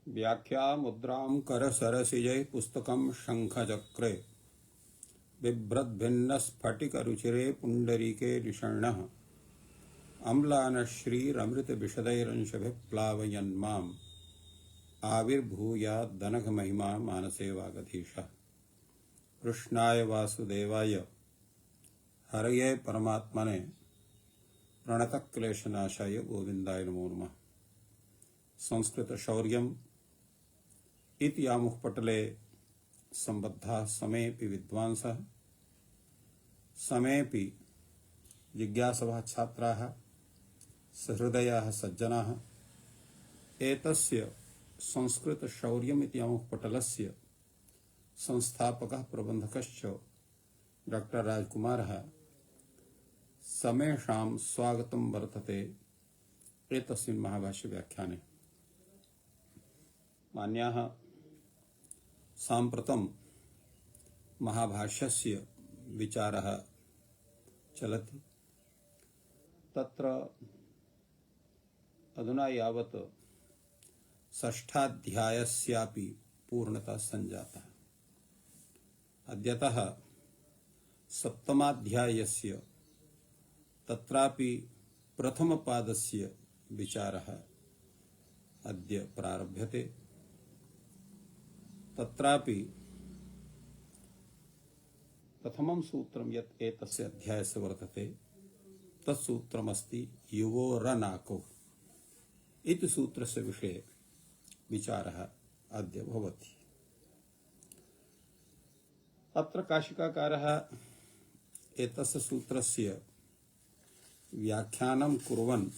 व्याख्या मुद्रां करसरसिजै पुस्तकं शङ्खचक्रे बिभ्रद्भिन्नस्फटिकरुचिरे पुण्डरीके निषण्णः अम्लानश्रीरमृतविशदैरंशभिः प्लावयन्माम् आविर्भूयादनघमहिमा मानसे वागधीशः। कृष्णाय वासुदेवाय हरये परमात्मने प्रणतक्लेशनाशाय गोविन्दाय नमो नमः। संस्कृत शौर्यम् इति आमुखपटले सम्बद्धाः समेऽपि विद्वांसः समेऽपि जिज्ञासवः छात्राः सहृदयाः सज्जनाः एतस्य संस्कृत शौर्यम् इति आमुखपटलस्य संस्थापकः प्रबन्धकश्च डॉक्टर राजकुमारः समेषां स्वागतं वर्तते एतस्मिन् महाभाष्य व्याख्याने। मान्याः साम्प्रतं महाभाष्यस्य विचारः चलति। तत्र अधुना यावत् षष्ठाध्यायस्यापि पूर्णता सञ्जाता। अद्यतः सप्तमाध्यायस्य तत्रापि प्रथमपादस्य विचारः अद्य प्रारभ्यते। तत्रापि प्रथमं सूत्रं यत् एतस्य अध्यायस्य वर्तते तत्सूत्रमस्ति युवोरनाको इति सूत्रस्य विषये विचारः अद्य भवति। अत्र काशिकाकारः एतस्य सूत्रस्य व्याख्यानं कुर्वन्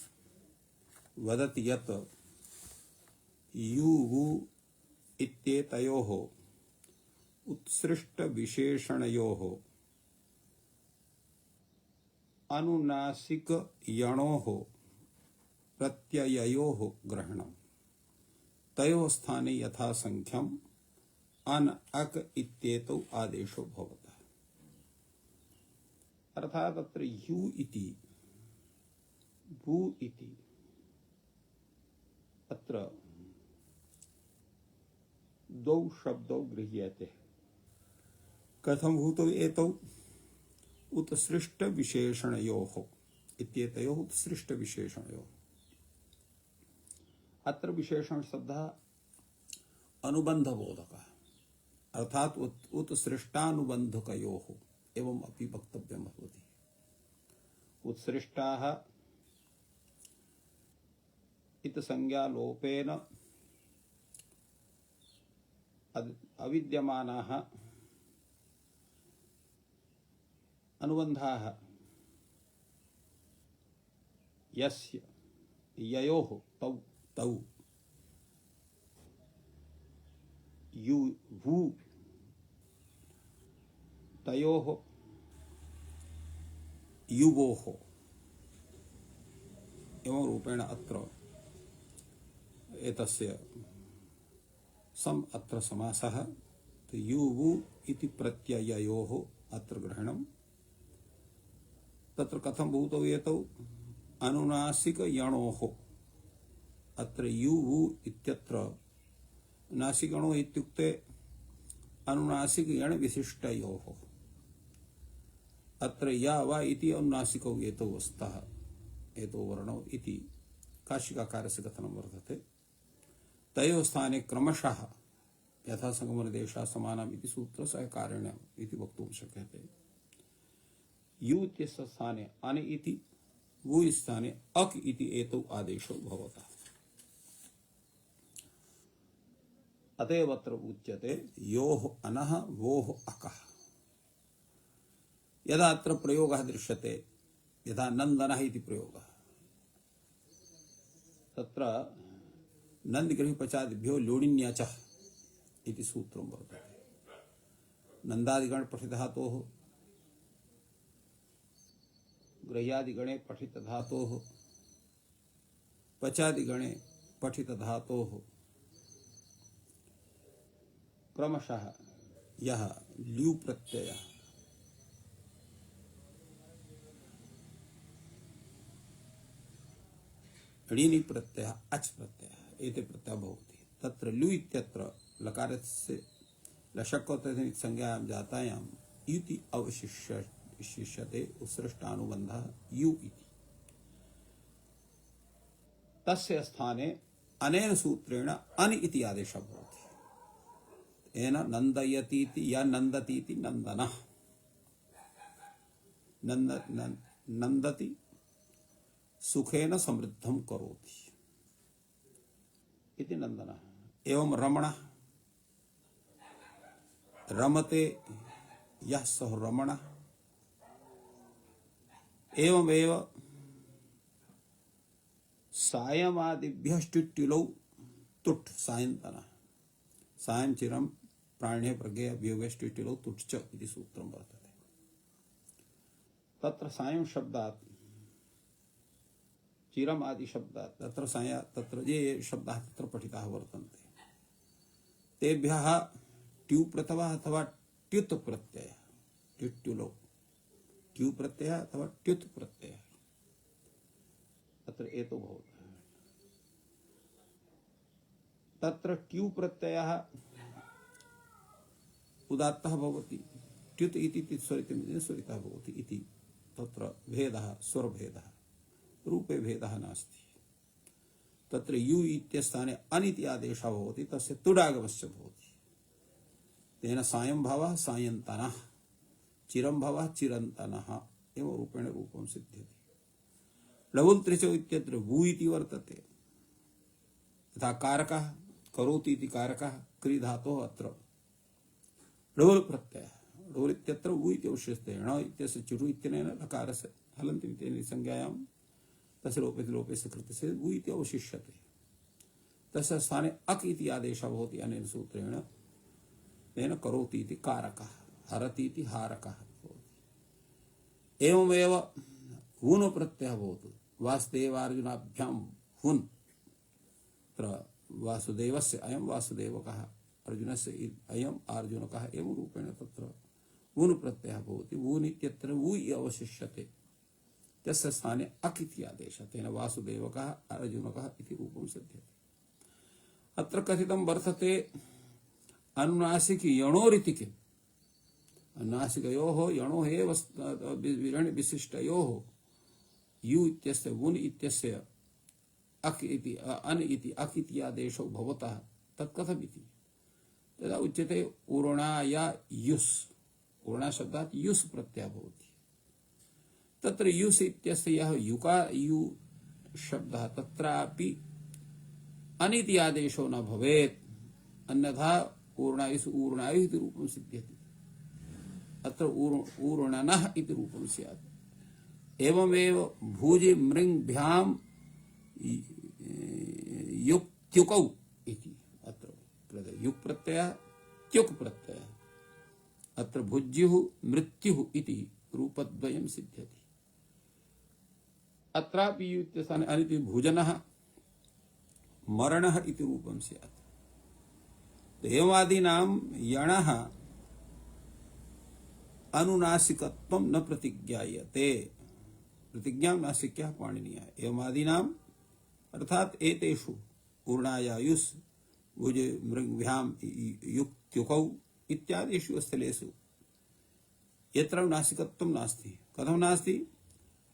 वदति यत् युवु इत्येतयोः उत्सृष्टविशेषणयोः अनुनासिकयणोः प्रत्यययोः ग्रहणम् तयोः स्थाने यथासंख्यम् अन अक इत्येतौ आदेशो भवतः। अर्थात् अत्र यु इति भू इति अत्र द्वौ शब्दौ गृह्यते। कथं भूतौ एतौ उत्सृष्टविशेषणयोः इत्येतयोः उत्सृष्टविशेषणयोः। अत्र विशेषण शब्दः अनुबन्धबोधकः अर्थात् उत्सृष्टानुबन्धकयोः एवम् अपि वक्तव्यं भवति। उत्सृष्टाः इति संज्ञालोपेन अविद्यमानाः अनुबन्धाः यस्य ययोः तौ तौ यु वु तयोः युवोः एवं रूपेण अत्र एतस्य सम अत्र समासः। तो युवु इति प्रत्यययोः अत्र ग्रहणम्। तत्र कथं भूतौ एतौ अनुनासिकयणोः। अत्र युवु इत्यत्र नासिकयणो इत्युक्ते अनुनासिकयण विशिष्टयोः। अत्र या वा इति अनुनासिकौ एतौ स्तः एतौ वर्णौ इति काशिकाकारस्य कथनं वर्तते। तयोः स्थाने क्रमशः यथासंगमनिर्देशः समानम् इति सूत्रसहकारिण्यम् इति वक्तुं शक्यते। यु इत्यस्य स्थाने अन इति वु स्थाने अक इति एतौ आदेशो भवतः। अतएव अत्र उच्यते योः अनः वोः अकः। यदा अत्र प्रयोगः दृश्यते यथा नन्दनः इति प्रयोगः तत्र नन्दगृह पचादिभ्यो लोडिन्याचः इति सूत्रं वर्तते। नन्दादिगणे पठितधातोः गृह्यादिगणे पठितधातोः पचादिगणे पठितधातोः क्रमशः यः ल्यू प्रत्ययः ऋणी प्रत्यय अच प्रत्यय एते प्रत्यय भवति तत्र लु इत्यत्र लकारस्य लशक्वतनिक संज्ञायां जातायां युति अवशिष्यते उत्सृष्टानुबन्धः यु इति। तस्य स्थाने अनेन सूत्रेण अन इति आदेशः भवति। येन नन्दयति इति या नन्दति इति नन्दनः नन्दति सुखेन समृद्धं करोति इति नन्दनः। एवं रमणः रमते यः सः रमणः। एवमेव सायमादिभ्यश्ट्युट्युलौ तुट् सायन्तनः। सायं चिरं प्राण्ये प्रज्ञे अभियोगश्ट्युट्युलौ तुट् च इति सूत्रं वर्तते। तत्र सायं शब्दात् चिरम आदि शब्दात् तत्र साय तत्र ये शब्दाः तत्र पठिताः वर्तन्ते तेभ्यः ट्यू प्रथमः अथवा ट्युत् प्रत्ययः ट्युट्युलौ ट्यू प्रत्ययः अथवा ट्युत् प्रत्ययः तत्र एतो भवति। तत्र ट्यू प्रत्ययः उदात्तः भवति ट्युत् इति तिस्वरितं स्वरितः भवति इति तत्र भेदः स्वरभेदः रूपे भेदः नास्ति। तत्र यु इत्यस्थाने अन इति आदेशः भवति तस्य तुडागमश्च भवति। तेन सायं भावः सायन्तनः चिरं भावः चिरन्तनः एवं रूपेण रूपं सिद्ध्यति। लवुल् त्रिचौ इत्यत्र वु इति वर्तते। यथा कारकः करोति इति कारकः क्रि धातोः अत्र लवुल् प्रत्ययः लवुल् इत्यत्र वु इति अवशिष्यते। ण इत्यस्य चुरु इत्यनेन लकारस्य हलन्ति इत्यनेन संज्ञायां तस्य लोपस्य कृतस्य वु इति अवशिष्यते। तस्य स्थाने अक् इति आदेशः भवति अनेन सूत्रेण। तेन करोति इति कारकः हरति इति हारकः भवति। एवमेव वुन् प्रत्ययः भवति। वासुदेवार्जुनाभ्यां वुन् तत्र वासुदेवस्य अयं वासुदेवकः अर्जुनस्य अयम् अर्जुनकः एवं रूपेण तत्र वुन् प्रत्ययः भवति। वुन् इत्यत्र वु अवशिष्यते। तस्य स्थाने अक् इति आदेशः। तेन वासुदेवकः अर्जुनकः इति रूपं सिद्ध्यति। अत्र कथितं वर्तते अनुनासिक यणोरिति किम्। अनुनासिकयोः यणोः एव विशिष्टयोः यु इत्यस्य वुन् इत्यस्य अक् इति अन इति अक् इति आदेशो भवतः तत्कथमिति तदा उच्यते ऊर्णाया युस्। ऊर्णा शब्दात् युस् प्रत्ययः भवति। तत्र युस् इत्यस्य यः यु शब्दः तत्रापि अनिति आदेशो न भवेत् अन्यथा ऊर्णायुस् ऊर्णायुः इति रूपं सिद्ध्यति। अत्र ऊर्णनः इति रूपं स्यात्। एवमेव भूजि मृङ्भ्यां युक्त्युकौ इति अत्र युक् प्रत्ययः त्युक् प्रत्ययः। अत्र भुज्युः मृत्युः इति रूपद्वयं सिद्ध्यति। अत्रापि यु इत्यस्थाने अनिति भुजनः मरणः इति रूपं स्यात्। एवमादीनां यणः अनुनासिकत्वं न प्रतिज्ञायते। प्रतिज्ञां नासिक्यः पाणिनीयः। एवमादीनाम् अर्थात् एतेषु ऊर्णायायुस् भुज मृग्भ्यां युक्त्युकौ इत्यादिषु स्थलेषु यत्र नासिकत्वं नास्ति। कथं नास्ति?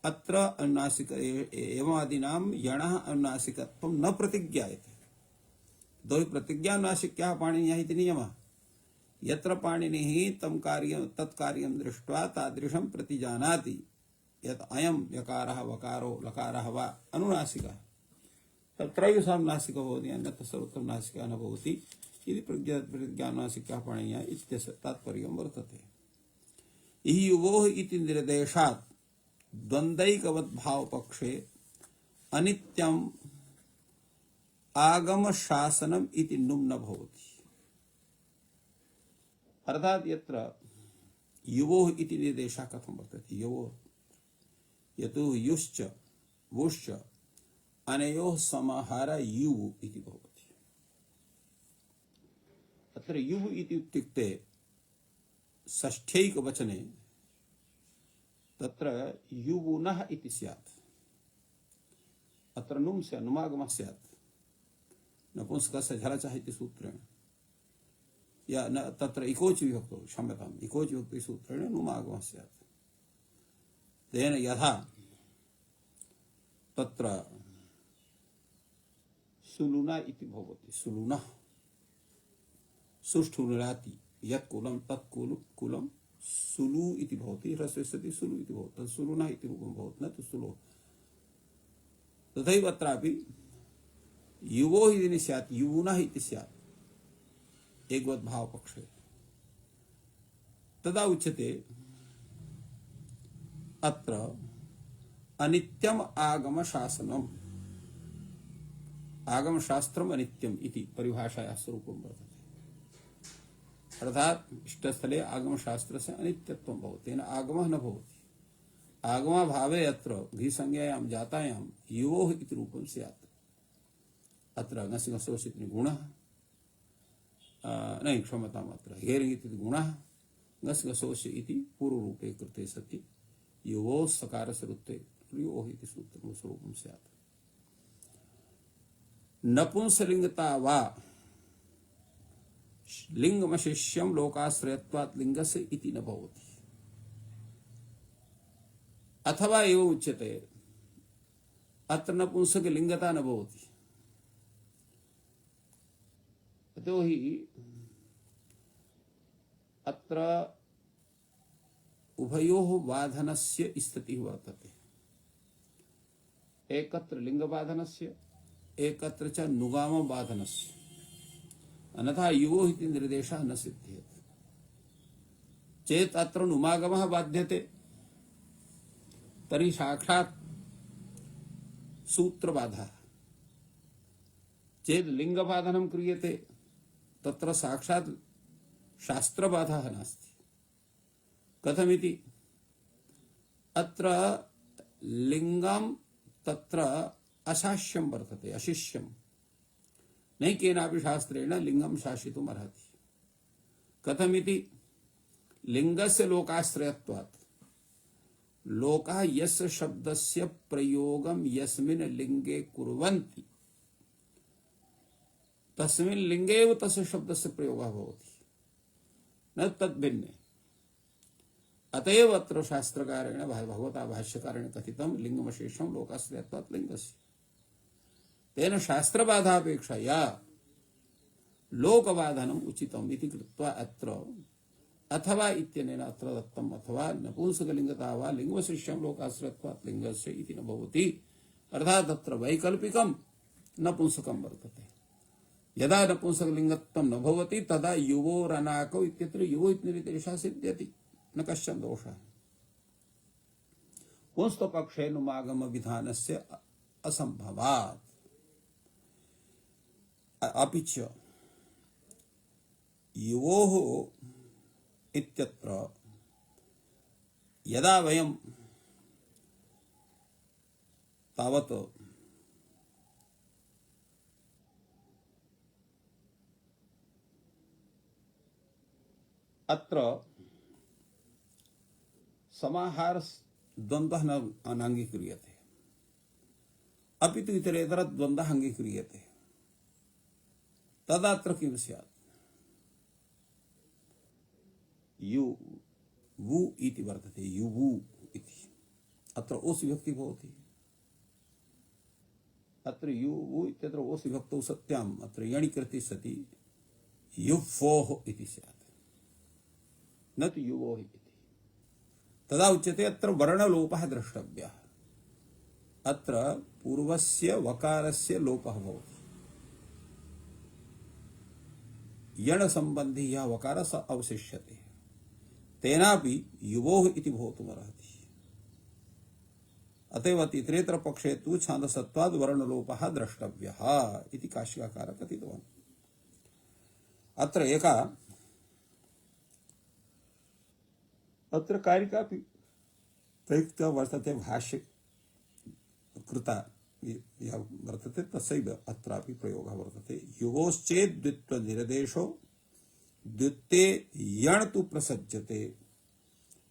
अत्र अनुनासिक एवमादीनां यणः अनुनासिकत्वं न प्रतिज्ञायते। दो प्रतिज्ञा नासिक्यः पाणिनीयः इति नियमः। यत्र पाणिनिः तं कार्यं तत्कार्यं दृष्ट्वा तादृशं प्रतिजानाति यत् अयं यकारः वकारो लकारः वा अनुनासिकः तत्रैव सः नासिकः भवति अन्यत्र सर्वत्र नासिकः न भवति इति प्रतिज्ञानासिक्यः पाणिनीयः इत्यस्य तात्पर्यं वर्तते। युवोः इति निर्देशात् द्वन्द्वैकवद्भावपक्षे अनित्यम् आगमशासनम् इति नुम् न भवति। अर्थात् यत्र युवोः इति निर्देशः कथं वर्तते? युवोः यतो युश्च वुश्च अनयोः समाहार युः इति भवति। अत्र युः इति इत्युक्ते षष्ठ्यैकवचने तत्र युवुनः इति स्यात्। अत्र नुम् स्यात् नुमागमः स्यात्। नपुंसकस्य झलचः इति सूत्रेण या न तत्र इकोच विभक्तो क्षम्यताम् इकोच विभक्ति सूत्रेण नुमागमः स्यात्। तेन यथा तत्र सुलुना इति भवति सुलुनः सुष्ठुनुलाति यत् कुलं तत् कुलं सुलु इति भवति ह्रस्वे सति सुलु इति भवति तत् सुलुना इति रूपं भवति न तु सुलो। तथैव अत्रापि युवो इति स्यात् युवुनः इति स्यात् एकवत् भावपक्षे तदा उच्यते अत्र अनित्यम आगम शासनम आगम शास्त्रम अनित्यम इति परिभाषायाः स्वरूपं वर्तते। अर्थात इष्टस्थले आगम शास्त्र से अनित्यत्वं भवति तेन आगमः न भवति। आगमाभावे अत्र घीसंज्ञायां जातायां युवोः इति रूपं स्यात्। अत्र घसिघसोस् इति गुणः नहीं क्षमताम् अत्र हेरिङ् इति गुणः घसघसोस् इति पूर्वरूपे कृते सति युवोः सकारस्य रुत्ते युवोः इति सूत्रं स्वरूपं स्यात्। नपुंसलिङ्गता वा लिङ्गमशेष्यं लोकाश्रयत्वात् लिङ्गस्य इति न भवति। अथवा एव उच्यते अत्र नपुंसकलिङ्गता न भवति। यतोहि अत्र उभयोः बाधनस्य स्थितिः वर्तते एकत्र लिङ्गबाधनस्य एकत्र च नुगामबाधनस्य अन्यथा युवोः इति निर्देशः न सिद्ध्येत् चेत् अत्र नुमागमः बाध्यते तर्हि साक्षात् सूत्रबाधः चेत् लिङ्गबाधनं क्रियते तत्र साक्षात् शास्त्रबाधः नास्ति। कथमिति अत्र लिङ्गं तत्र अशास्यं वर्तते अशिष्यं न केनापि शास्त्रेण लिङ्गं शासितुम् अर्हति। कथमिति लिङ्गस्य लोकाश्रयत्वात् लोकः यस्य शब्दस्य प्रयोगं यस्मिन् लिङ्गे कुर्वन्ति तस्मिन् लिङ्गे एव तस्य शब्दस्य प्रयोगः भवति न तद्भिन्ने। अतएव अत्र शास्त्रकारेण भगवता भाष्यकारेण कथितं लिङ्गमशेषं लोकाश्रयत्वात् लिङ्गस्य तेन शास्त्रबाधापेक्षया लोकबाधनम् उचितम् इति कृत्वा अत्र अथवा इत्यनेन अत्र दत्तम् अथवा नपुंसकलिङ्गता वा लिङ्गमशेषं लोकाश्रयत्वात् लिङ्गस्य इति न भवति। अर्थात् अत्र वैकल्पिकं नपुंसकं वर्तते। यदा नपुंसकलिङ्गत्वं न भवति तदा युवोरनाकौ इत्यत्र युवो इति निर्देशः सिद्ध्यति न कश्चन दोषः। पुंस्तपक्षे नुमागम विधानस्य असम्भवात् अपि च युवोः इत्यत्र यदा वयं तावत् अत्र समाहार द्वन्द्वः न अनाङ्गीक्रियते अपि तु इतरेतर द्वन्द्वः अङ्गीक्रियते तदा अत्र किं स्यात् युवु इति वर्तते युवु इति अत्र ओस् विभक्ति भवति। अत्र युवु इत्यत्र ओस् विभक्तौ सत्याम् अत्र यणि कृते सति युवोः इति स्यात् न तु युवोः इति। तदा उच्यते अत्र वर्णलोपः द्रष्टव्यः। अत्र पूर्वस्य वकारस्य लोपः भवति। यण संबंधी यः वकारः स अवशिष्यते तेनापि युवोः इति भवितुमर्हति। अतएव इतरेतर पक्षे तु छान्दसत्वाद् वर्णलोपः द्रष्टव्यः इति काशिकाकारः कथितवान्। अत्र एका अत्र कारिकापि प्रयुक्ता वर्तते भाष्य कृता यः वर्तते तस्यैव अत्रापि प्रयोगः वर्तते। युवोश्चेत् द्वित्व निर्देशो द्वित्वे यण् तु प्रसज्यते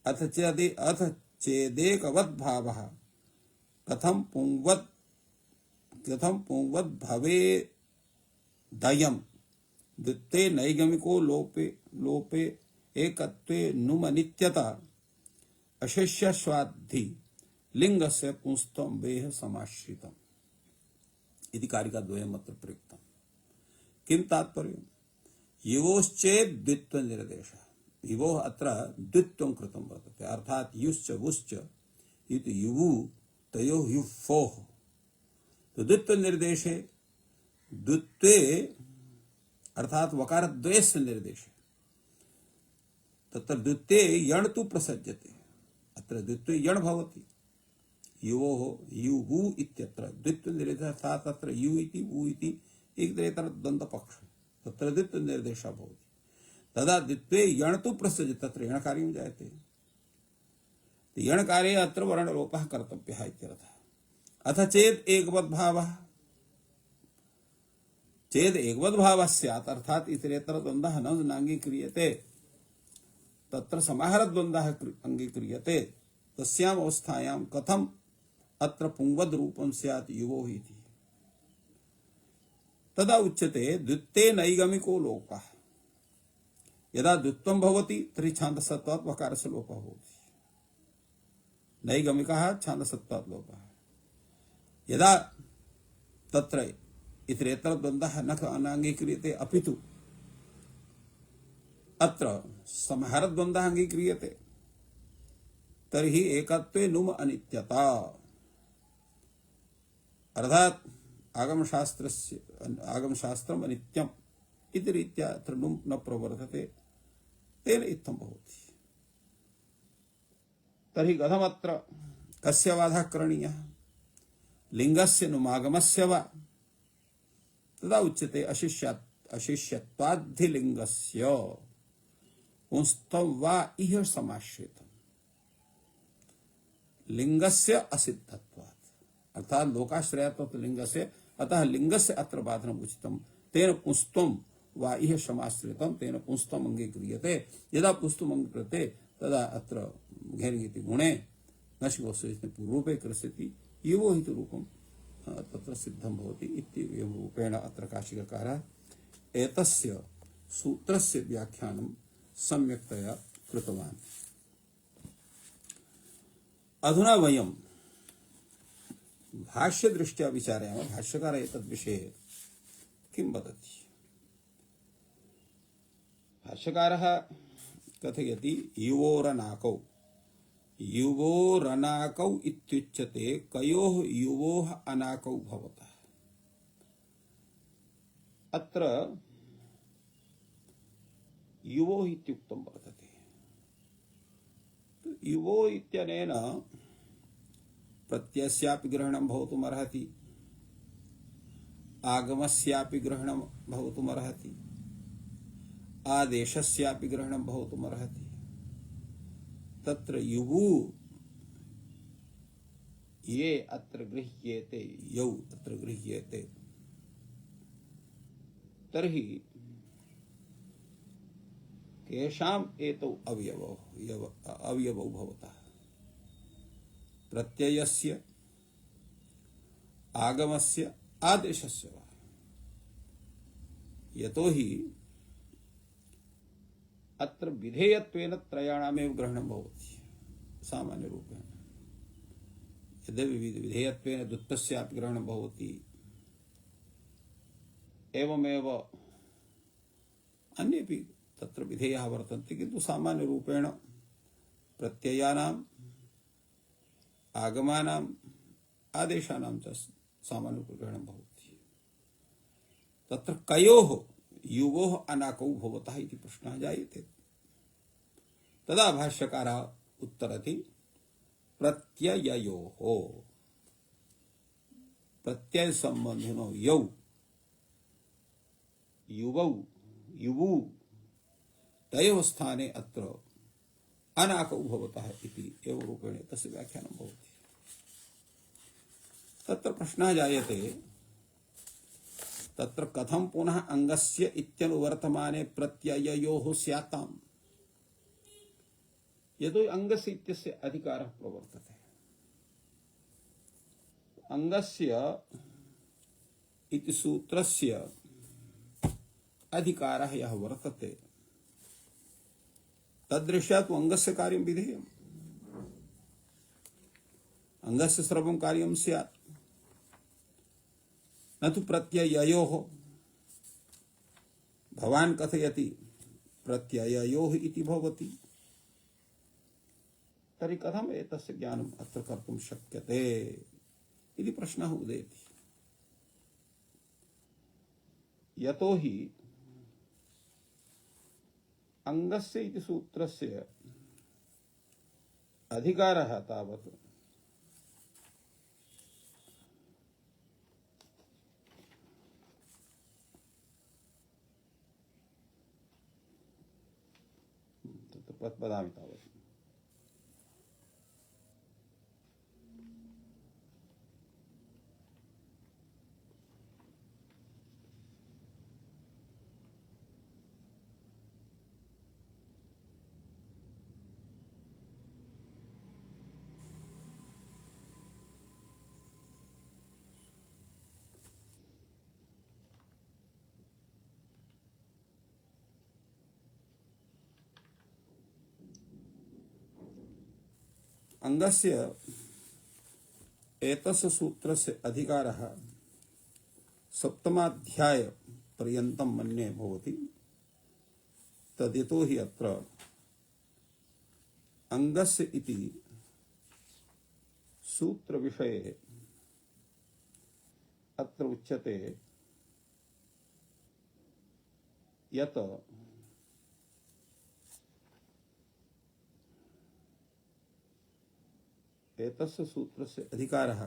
अथ चेदेकवद् भावः कथं पुंवद् भवे दयम् द्वित्वे नैगमिको लोपे लोपे एकत्वे नुम नित्यता अशेष्यस्वाद्धि लिंगस्य पुंस्त्वं वेह समाश्रितम् इति कारिकाद्वयम् अत्र प्रयुक्तम्। किं तात्पर्यम्? युवोश्चेत् द्वित्व निर्देशः। युवोः अत्र द्वित्वं कृतं वर्तते, अर्थात् युश्च वुश्च इति युवु तयोः युफोः। तो द्वित्व निर्देशे द्वित्वे अर्थात् वकारद्वयस्य निर्देशे तत्र द्वित्वे यण् तु प्रसज्यते। अत्र द्वित्वे यण् भवति। युवोः युवु इत्यत्र द्वित्व निर्देशः, अर्थात् तत्र यु इति वु इति इतरेतर द्वन्द्वपक्षः, तत्र द्वित्व निर्देशः भवति। तदा द्वित्वे यण् तु प्रसज्यते, तत्र यणकार्यं जायते। यणकार्ये अत्र वर्णलोपः कर्तव्यः इत्यर्थः। अथ चेत् एकवद्भावः, चेद एकवद्भावः स्यात्, अर्थात् इतरेतर द्वन्द्वः न अङ्गीक्रियते, तत्र समाहारद्वन्द्वः अङ्गीक्रियते, तस्याम् अवस्थायां कथम् अत्र पुंवद् रूपं स्यात् युवोः इति। तदा उच्यते द्वित्वे नैगमिको लोपः। यदा द्वित्वं भवति तर्हि छान्दसत्वात् वकारस्य लोपः भवति। नैगमिकः छान्दसत्वात् लोपः। यदा तत्र इतरेतर द्वन्द्वः न अङ्गीक्रियते अपितु अत्र समाहारद्वन्द्वः अङ्गीक्रियते, तर्हि एकत्वे नुम अनित्यता, अर्थात् आगमशास्त्रम् अनित्यम् इति रीत्या अत्र नुम् न प्रवर्तते, तेन इत्थं भवति। तर्हि कथमत्र कस्य वादः करणीयः? लिङ्गस्य नुमागमस्य वा? तदा उच्यते अशिष्यत्वाद्धिलिङ्गस्य पुंस्त्वं वा इह समाश्रितम्। लिंगस्य असिद्धत्वात्, अर्थात लोकाश्रयात्वात् लिंगस्य, अतः लिंगस्य अत्र बाधनम् उचितम्। तेन पुंस्त्वं वा इह समाश्रितम्, तेन पुंस्त्वम् अङ्गीक्रियते। यदा पुंस्त्वम् अङ्गीक्रियते तदा अत्र घेर् गुणे नशिकोऽस्य पूर्वरूपे कृष्यति युवो इति रूपं तत्र सिद्धं भवति इत्येवं रूपेण अत्र काशिकाकारः एतस्य सूत्रस्य व्याख्यानं सम्यक्तया कृतवान्। अधुना वयं भाष्यदृष्ट्या विचारयामः, भाष्यकारः एतद्विषये किं वदति। भाष्यकारः कथयति युवोरनाकौ, युवोरनाकौ इत्युच्यते कयोः युवोः अनाकौ भवतः। अत्र युवोः इत्युक्तं वर्तते। युवो इत्यनेन प्रत्ययस्यापि ग्रहणं भवितुमर्हति, आगमस्यापि ग्रहणं भवितुमर्हति, आदेशस्यापि ग्रहणं भवितुमर्हति। तत्र युवु ये अत्र गृह्येते, यौ अत्र गृह्येते, तर्हि केषाम् एतौ अवयवौ भवतः, प्रत्ययस्य, आगमस्य, आदेशस्य वा। यतोहि अत्र विधेयत्वेन त्रयाणामेव ग्रहणं भवति सामान्य रूपेण। यद्यपि विधेयत्वेन द्वित्वस्यापि ग्रहणं भवति, एवमेव अन्येपि तत्र विधेयाः वर्तन्ते, किन्तु सामान्य रूपेण प्रत्ययानाम्, आगमानाम्, आदेशानां च सामान्य ग्रहणं भवति। तत्र कयोः युवोः अनाकौ भवतः इति प्रश्नः जायते। तदा भाष्यकारः उत्तरति प्रत्यययोः, प्रत्यय संबंधिनो यौ युवौ युवु तयोः स्थाने अत्र अनाकौ भवतः इति एवं रूपेण तस्य व्याख्यानं भवति। तत्र प्रश्नः जायते, तत्र कथं पुनः अंगस्य इत्यनुवर्तमाने प्रत्यययोः स्याताम्। यतो अंगस्य इत्यस्य अधिकारः प्रवर्तते। अंगस्य इति सूत्रस्य अधिकारः यः वर्तते तदृष्ट्या तु अङ्गस्य कार्यं विधेयम्। अङ्गस्य सर्वं कार्यं स्यात्, न तु प्रत्यययोः। भवान् कथयति प्रत्यययोः इति भवति, तर्हि कथम् एतस्य ज्ञानम् अत्र कर्तुं शक्यते इति प्रश्नः उदेति। यतोहि अङ्गस्य इति सूत्रस्य अधिकारः तावत् वदामि तावत् अंगस्य एतस्य सूत्रस्य अधिकारः सप्तमाध्याय पर्यन्तं मन्ये भवति। तदेतो हि अत्र अंगस्य इति सूत्र विषये अत्र उच्यते यत् एतस्य सूत्रस्य अधिकारः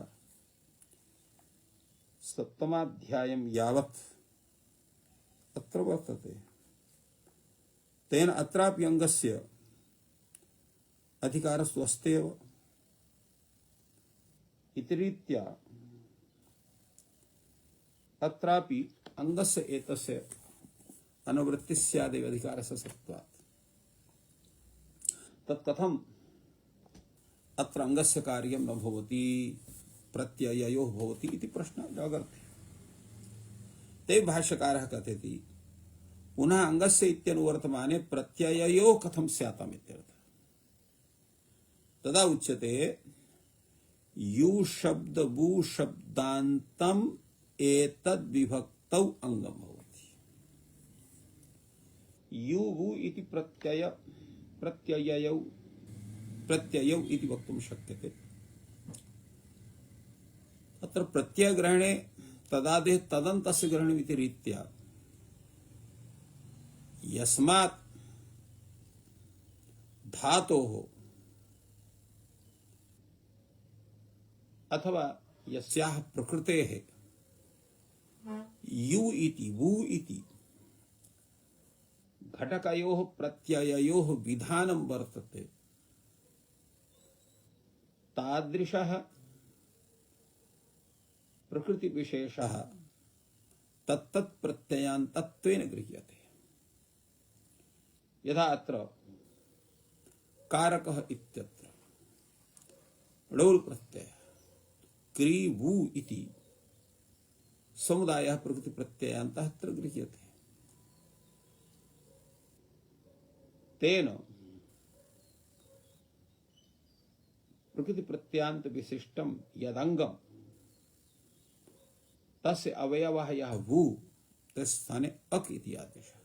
सप्तमाध्यायं यावत् अत्र वर्तते। तेन अत्रापि अङ्गस्य अधिकारस्तु अस्त्येव। इति रीत्या अत्रापि अङ्गस्य एतस्य अनुवृत्तिः स्यादेव अधिकारस्य सत्त्वात्। तत्कथम् अत्र अङ्गस्य कार्यं न भवति, प्रत्यययोः भवति इति प्रश्नः जागर्ति। ते भाष्यकारः कथयति पुनः अङ्गस्य इत्यनुवर्तमाने प्रत्यययोः कथं स्याताम् इत्यर्थः। तदा उच्यते यु शब्द बु शब्दान्तम् एतद् विभक्तौ अङ्गं भवति। यु वु इति प्रत्ययौ इति वक्तुं शक्यते। अत्र प्रत्ययग्रहणे तदादेः तदन्तस्य ग्रहणमिति रीत्या यस्मात् धातोः अथवा यस्याः प्रकृतेः यु इति वु इति घटकयोः प्रत्यययोः विधानं वर्तते, तादृशः प्रकृति विशेषः तत्तत् प्रत्ययान्तत्वेन गृह्यते। यथा अत्र कारकः इत्यत्र णोल् प्रत्ययः क्री वु इति समुदायः प्रकृति प्रत्ययान्तः अत्र गृह्यते। तेन प्रकृति प्रत्यांत विशिष्टम यदंगम तस्य अवयवः यः वु तत्स्थाने अक इति आदेशः।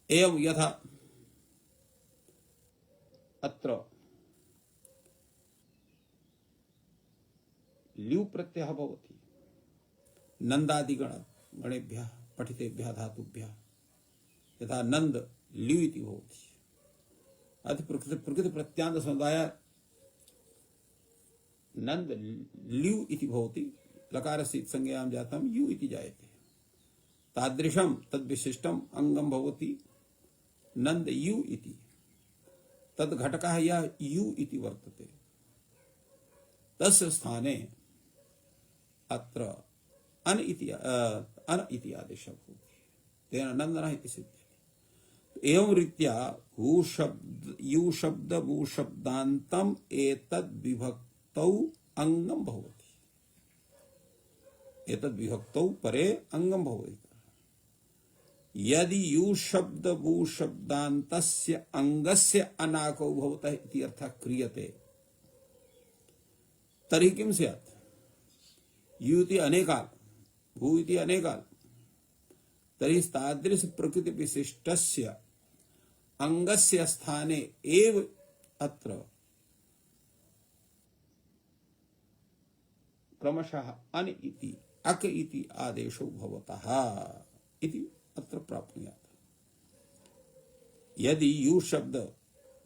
एवं यथा अत्र ल्यु प्रत्ययः भवति नन्दादिगणेभ्यः पठितेभ्यः धातुभ्यः, यथा नन्द ल्यु इति भवति। अति प्रकृति प्रत्यांत समुदाय नन्द ल्यु इति भवति, लकारस्य संज्ञायां जातं यु इति जायते। तादृशं तद्विशिष्टम् अङ्गं भवति नन्द यु इति। तद् घटकः यः यु इति वर्तते, तस्य स्थाने अत्र अन इति आदेशः भवति। तेन नन्दनः इति सिद्ध्यति। एवं रीत्या यु शब्द वु शब्दान्तम् एतद् विभक्तौ अङ्गं भवति। एतद् विभक्तौ परे अङ्गं भवति। यदि यु शब्द वु शब्दान्तस्य अंगस्य अनाको भवतः इति अर्थः क्रियते तर्हि किं स्यात्? यु इति अनेकाल, वु इति अनेकाल, तर्हि तादृश प्रकृति विशिष्टस्य अंगस्य स्थाने एव अत्र क्रमशः अन इति अक इति आदेशो भवतः इति अत्र प्राप्नुयात्। यदि यु शब्द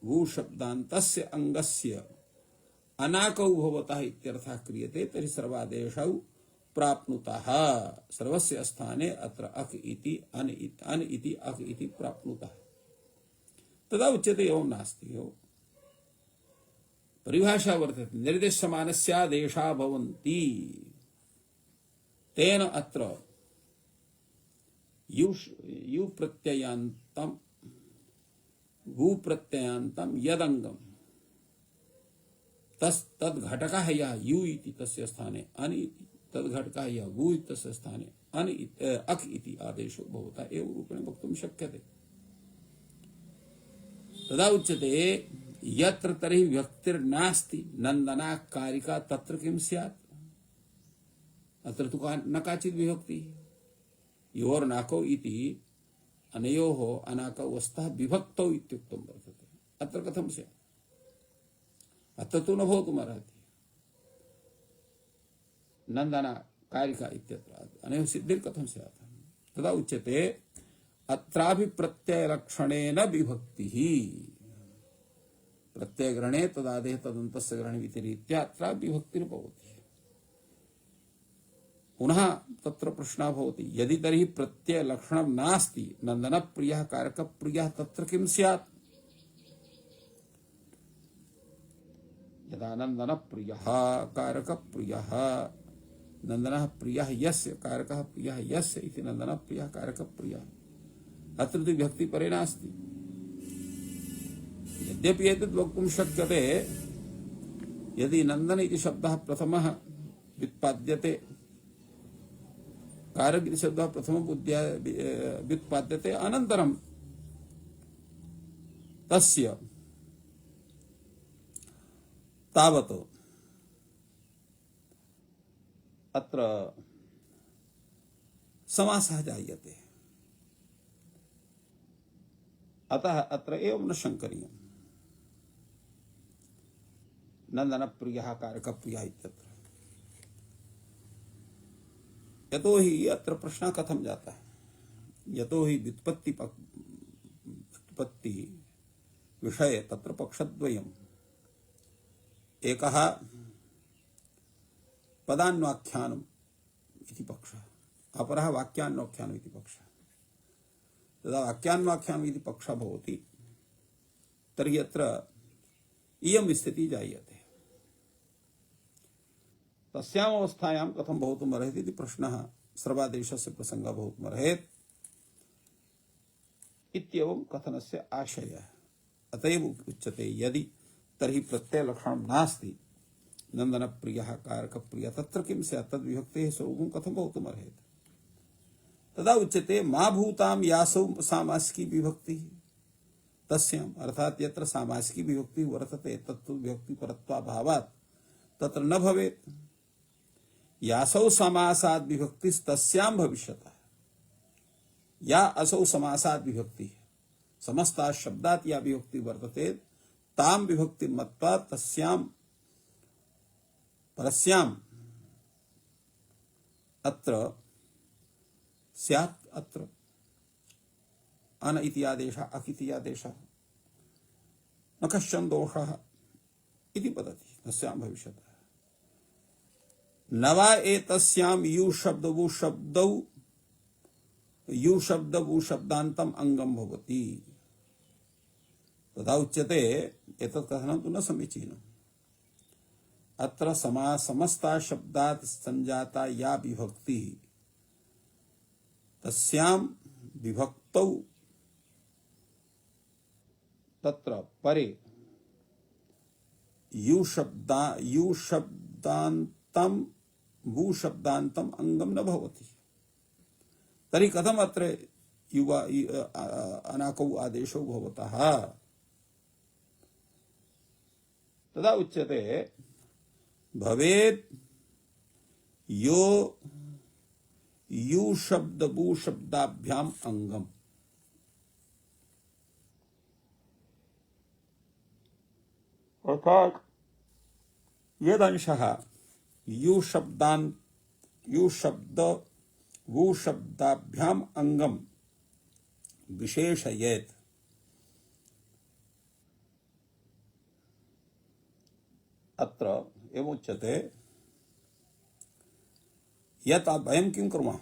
वु शब्दान्तस्य अंगस्य अनाकौ भवतः इत्यर्थः क्रियते तर्हि सर्वादेशौ प्राप्नुतः, सर्वस्य स्थाने अत्र अक इति अन इति अक इति प्राप्नुतः। तदा उच्यते एवं नास्ति। परिभाषा वर्तते निर्देश्यमानस्यादेशा भवन्ति, तेन अत्र यु प्रत्ययान्तं वु प्रत्ययान्तं यदंगम तद्घटकः यः यु इति तस्य स्थाने अन इति, तद्घटकः यः वु इति तस्य स्थाने अक इति आदेशो भवता एव रूपेण वक्तुं शक्यते। तदा उच्यते यत्र तर्हि व्यक्तिर्नास्ति नन्दना कारिका तत्र किं स्यात्? अत्र तु न काचित् विभक्ति। योर्नाको इति अनयोः अनाकौ वस्तः विभक्तौ इत्युक्तं वर्तते। अत्र कथं स्यात्? अत्र तु न भवितुमर्हति। नन्दना कारिका इत्यत्र अनयोः सिद्धिर्कथं स्यात्? तदा उच्यते अत्रापि प्रत्ययलक्षणेन विभक्तिः, प्रत्ययग्रहणे तदादेः तदन्तस्य ग्रहणे इति रीत्या अत्र विभक्तिर्भवति। पुनः तत्र प्रश्नः भवति यदि तर्हि प्रत्ययलक्षणं नास्ति, नन्दनप्रियः कारकप्रियः तत्र किं स्यात्? यदा नन्दनप्रियः कारकप्रियः, नन्दनः प्रियः यस्य कारकः प्रियः यस्य इति नन्दनप्रियः कारकप्रियः, अत्र तु विभक्ति परे नास्ति। यद्यपि एतद् वक्तुं शक्यते यदि नन्दन इति शब्दः प्रथमः व्युत्पाद्यते, कारक इति शब्दः प्रथमः व्युत्पाद्यते, अनन्तरं तस्य तावत् अत्र समासः जायते। अतः अत्र एवं न शङ्कनीयम्। नन्दनप्रियः कारकप्रियः इत्यत्र यतोहि अत्र प्रश्नः कथं जातः? यतोहि व्युत्पत्ति विषये तत्र पक्षद्वयम्, एकः पदान्वाख्यानम् इति पक्षः, अपरः वाक्यान्वाख्यानम् इति पक्षः। तदा वाक्यान्वाख्यानम् इति पक्षः भवति तर्हि अत्र इयं स्थितिः जायते। तस्याम् अवस्थायां कथं भवितुमर्हति इति प्रश्नः, सर्वादेशस्य प्रसङ्गः भवितुमर्हेत् इत्येवं कथनस्य आशयः। अतएव उच्यते यदि तर्हि प्रत्ययलक्षणं नास्ति, नन्दनप्रियः कारकप्रियः तत्र किं स्यात्? तद्विभक्तेः स्वरूपं कथं भवितुमर्हेत्? तदा उच्यते मा भूतां यासौ सामासिकी विभक्तिः, तस्याम् अर्थात् यत्र सामासिकी विभक्तिः वर्तते तत्तु विभक्तिपरत्वाभावात् तत्र न भवेत्। यासौ समासाद् विभक्तिस्तस्यां भविष्यतः। या असौ समासाद् विभक्तिः, समस्तात् शब्दात् या विभक्ति वर्तते तां विभक्तिं मत्वा तस्यां परस्याम् अत्र स्यात्। अत्र अन इति आदेशः अक इति आदेशः न कश्चन दोषः इति वदति, तस्यां भविष्यतः। न वा एतस्यां यु शब्द वु शब्दान्तम् अंगम भवति। तथा उच्यते एतत् कथनं तु न समीचीनम्। अत्र समस्ता शब्दात् संजाता या विभक्ति तस्यां विभक्तौ तत्र परे यु शब्दान्तं वु शब्दान्तम् अंगम न भवति। तर्हि कथम् अत्र युवा अनाकौ आदेशो भवतः। तदा उच्यते भवेत् यो यु शब्द बू शब्दाभ्याम अंगम। अर्थात यद अंशः यु शब्द वु शब्दाभ्याम अंगम विशेषयेत्। अत्र एवमुच्यते यत् वयं किं कुर्मः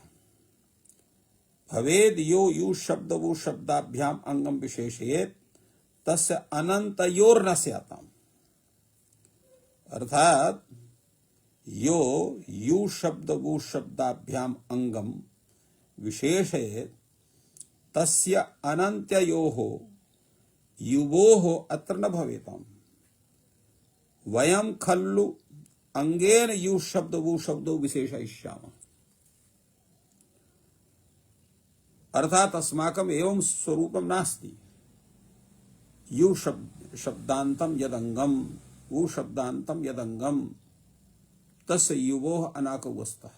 भवेद् यो यु शब्द वु शब्दाभ्याम अंगम विशेषयेत् तस्य अनन्तयोर्न स्याताम्। अर्थात यो यु शब्द वु शब्दाभ्याम अंगम विशेषयेत् तस्य अनन्तयोः युवोः अत्र न भवेताम्। वयं खल्लु अंगेन यु शब्द वु शब्दो विशेषयिष्यामः। अर्थात अस्माकम् एवं स्वरूपं नास्ति। यु शब्दान्तं यदंगम वु शब्दान्तं यदंगम तस्य युवोः अनाकौ स्तः।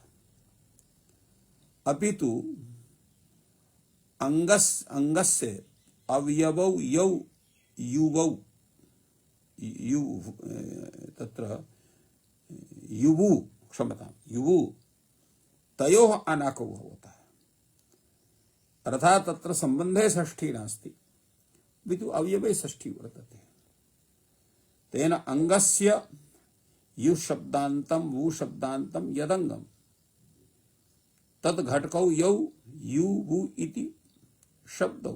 अपितु अंगस्य अवयवौ यौ युवौ यु तत्र युवु क्षमता युवु तयोः अनाकौ भवतः। अर्थात तत्र संबंधे षष्ठी नास्ति अपितु अवयवे षष्ठी वर्तते। तेन अंगस्य यु शब्दान्तं वु शब्दान्तं यदंगम तद घटकौ यौ यु वु इति शब्दौ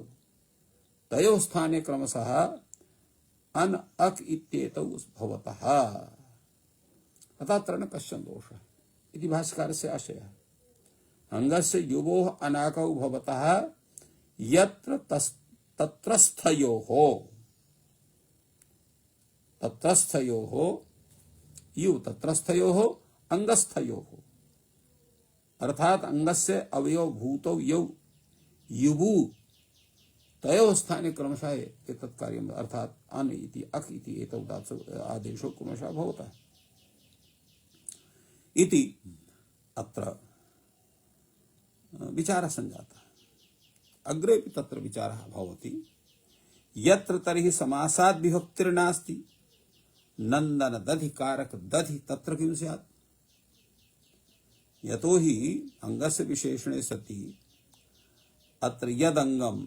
तयोः स्थाने क्रमशः अन अक इत्येतौ भवतः। अतः न कश्चन दोषः इति भाष्यकारस्य आशयः। अंगस्य युवोः अनाकौ भवतः यत्र तत्रस्थयोः यु तत्रस्थयोः अंगस्थयोः। अर्थात अंगस्य अवयव भूतौ यौ युवु तयोः स्थाने क्रमशः एतत् कार्यम् अर्थात अन इति अक इति एतौ आदेशो क्रमशः भवतः इति अत्र विचारः सञ्जातः। अग्रेपि तत्र विचारः भवति यत्र तर्हि समासाद् विभक्तिर्नास्ति नन्दन दधि कारक दधि तत्र किं स्यात्। यतो हि अंगस्य विशेषणे सति अत्र यदंगम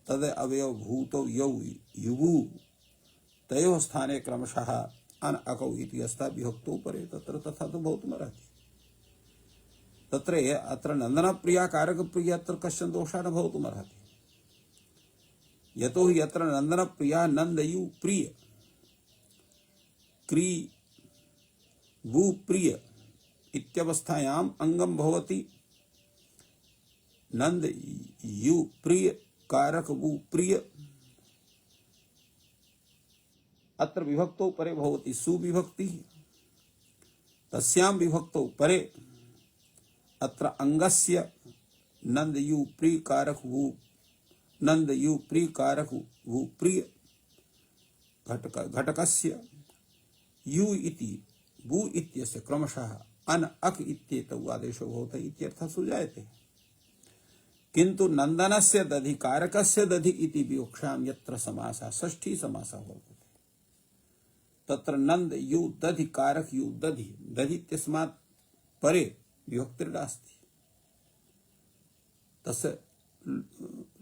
तद अवयव भूतौ यौ युवु तयोः स्थाने क्रमशः अन अकौ इति अस्ता विभक्तौ परे तत्र तथा तो भवितुमर्हति। तत्र अत्र नंदन प्रिया कारक प्रिया अत्र कश्चन दोषः न भवितुमर्हति। यतो हि अत्र नंदन प्रिया नंदयु प्रिय क्री वु प्रिय इत्यवस्थायाम् अंगम भवति। नंद यु प्रिय कारक वु प्रिय अत्र विभक्तौ परे भवति सुविभक्ति। तस्यां विभक्तौ परे अत्र अंगस्य नंद यु प्रिय कारक वु नंद यु प्रिय कारक वु प्रिय घटकस्य यु इति वु इत्यस्य क्रमशः अन अक इत्येतौ आदेशो भवति इत्यर्थः सुजायते। किंतु नंदनस्य दधि कारकस्य दधि इति विवक्षां यत्र समासः षष्ठी समासः वर्तते तत्र नंद यु दधि कारक यु दधि दधि इत्यस्मात् परे विभक्तिर्नास्ति। तस्य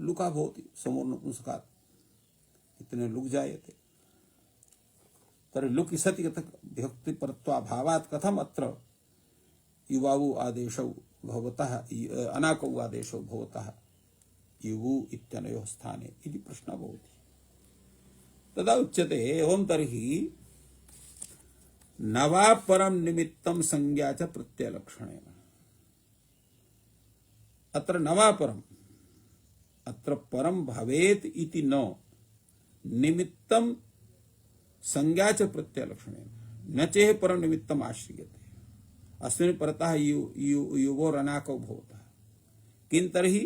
लुका भवति समूर्णपुंसकात् इतने लुक जायते। तर्हि लुक सति विभक्ति परत्वाभावात् कथम अत्र युवावु आदेशौ भवतः अनाकौ आदेशो भवतः युवु इत्यनयोः स्थाने इति प्रश्नः भवति। तदा उच्यते एवं तर्हि नवा परम निमित्तं संज्ञा च प्रत्ययलक्षणेन। अत्र नवा परम अत्र परम भवेत् इति न निमित्तं संज्ञा च प्रत्ययलक्षणेन न चेह परम निमित्तम् आश्रियते। अस्मिन् परतः युवोरनाकौ भवतः। किं तर्हि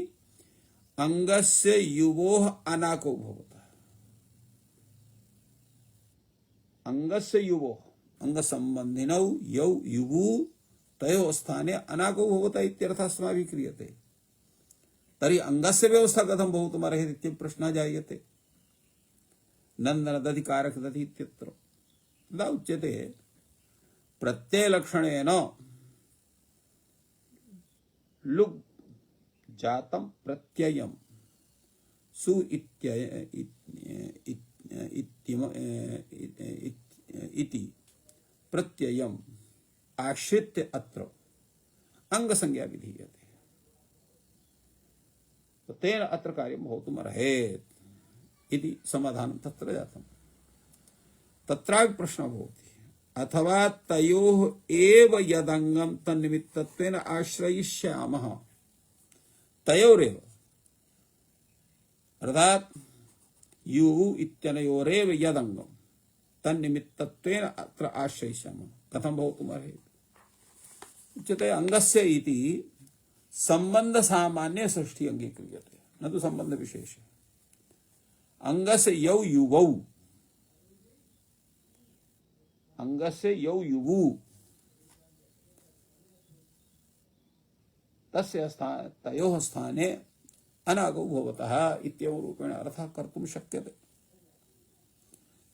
अंगस्य युवोः अनाको भवतः। अंगस्य युवोः अंग संबंधिनौ यौ युवु तयोः स्थाने अनाको भवतः इत्यर्थः अस्माभिः क्रियते। तर्हि अंगस्य व्यवस्था कथं भवितुमर्हति इति प्रश्नः जायते। नन्दन कारक दधि इत्यत्र तदा उच्यते प्रत्ययलक्षणेन लुग् जातं प्रत्ययं सु इति प्रत्ययम् आश्रित्य अत्र अंगसंज्ञा विधीयते। तेन अत्र कार्यं भवितुमर्हेत् इति समाधानं तत्र जातम्। तत्रापि प्रश्नः भवति अथवा तयोः एव यदङ्गं तन्निमित्तत्वेन आश्रयिष्यामः। तयोरेव अर्थात् युः इत्यनयोरेव यदङ्गं तन्निमित्तत्वेन अत्र आश्रयिष्यामः। कथं भवितुमर्हेत् उच्यते अंगस्य इति संबंध सामान्य षष्ठी अंगीक्रियते न तु संबंध विशेष। अंगस्य यौ युवौ अंगस्य यौ युवु तस्य तयोः स्थाने अनागौ भवतः इत्येवं रूपेण अर्थः कर्तुं शक्यते।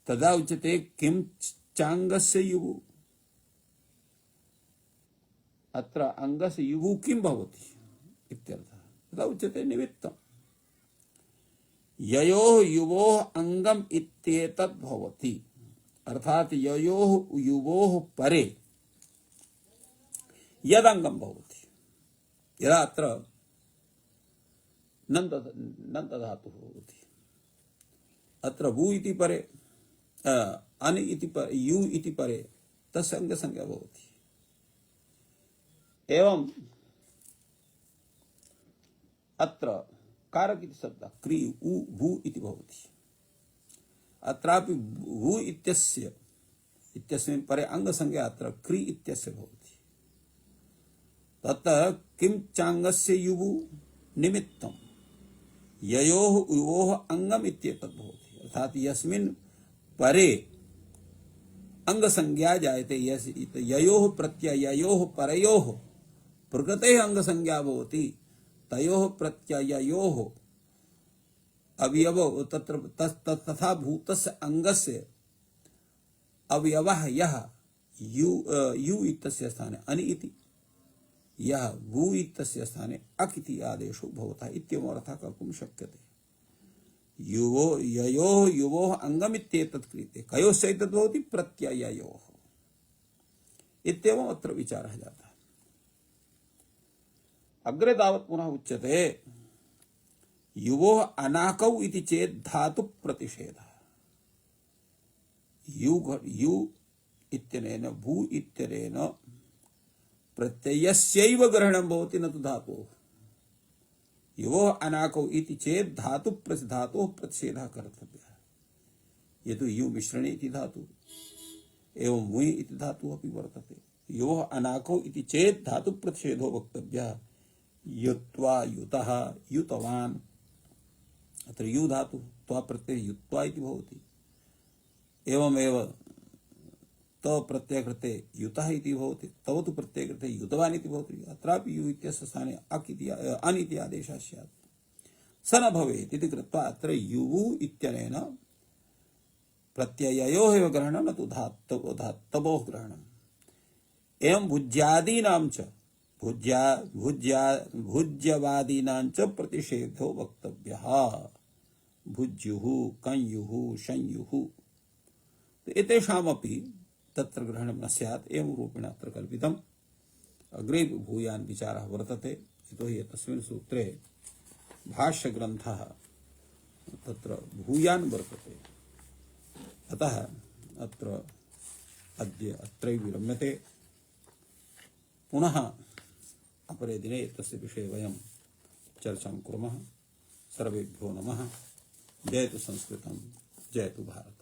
तदा उच्यते किं चांगस्य युवु। अत्र अंगस्य युवु किं भवति इत्यर्थः। तदा उच्यते निमित्तम्। ययोः युवोः अंगम इत्येतद् भवति अर्थात ययोः युवोः परे यदंगम भवति। यदा अत्र नन्द धातुः भवति अत्र भू इति परे अन इति परे यु इति परे तस्य अंगसंज्ञा भवति। एवं अत्र कारक इति शब्दः क्री उ भू इति भवति। अत्रापि भू इत्यस्य इत्यस्मिन् परे अंगसंज्ञा अत्र क्री इत्यस्य भवति। ततः किं चांगस्य युवु निमित्तं ययोः युवोः अंगम इत्येतद् भवति। अर्थात यस्मिन् परे अंगसंज्ञा जायते ययोः प्रत्यययोः परयोः प्रकृतेः अंगसंज्ञा भवति। तयोः प्रत्यययोः अवयवो तत्र तथा भूतस्य अंगस्य अवयवः यः यु इत्यस्य स्थाने अनि इति यः भू इत्यस्य स्थाने अक् इति आदेशो भवतः इत्येवम् अर्थः कर्तुं शक्यते। युवो ययोः युवोः अंगम इत्येतत् क्रियते। कयोश्च एतद् भवति प्रत्यययोः इत्येवम् अत्र विचारः जातः। अग्रे तावत् पुनः उच्यते युवोः अनाकौ इति चेत् धातु प्रतिषेधः। यु इत्यनेन भू इत्यनेन प्रत्ययस्यैव ग्रहणं भवति न तु धातोः। युवोः अनाकौ इति चेत् धातोः प्रतिषेधः कर्तव्यः। यतु यु मिश्रणे इति धातु एवं मुयि इति धातुः अपि वर्तते। युवोः अनाकौ इति चेत् धातु प्रतिषेधो वक्तव्यः। युत्वा युतः युतवान् अत्र यु धातु त्वा प्रत्यय युत्वा इति भवति। एवमेव त प्रत्ययकृते युतः इति भवति। तव तु प्रत्ययकृते युतवान् इति भवति। अत्रापि यु इत्यस्य स्थाने अक् इति अन् इति आदेशः स्यात्। स न भवेत् इति कृत्वा अत्र युवु इत्यनेन प्रत्यययोः एव ग्रहणं न तु धातवोः ग्रहणम्। एवं भुज्यादीनां च भुज्यवादीनां च प्रतिषेधो वक्तव्यः। भुज्युः कंयुः संयुः एतेषामपि तत्र ग्रहणं न स्यात्। एवं रूपेण अत्र कल्पितम्। अग्रे भूयान् विचारः वर्तते। यतोहि तस्मिन् सूत्रे भाष्यग्रन्थः तत्र भूयान् वर्तते। अतः अत्र अद्य अत्रैव विरम्यते। पुनः अपरे दिने तस्य विषये वयं चर्चां कुर्मः। सर्वेभ्यो नमः। जयतु संस्कृतं, जयतु भारतम्।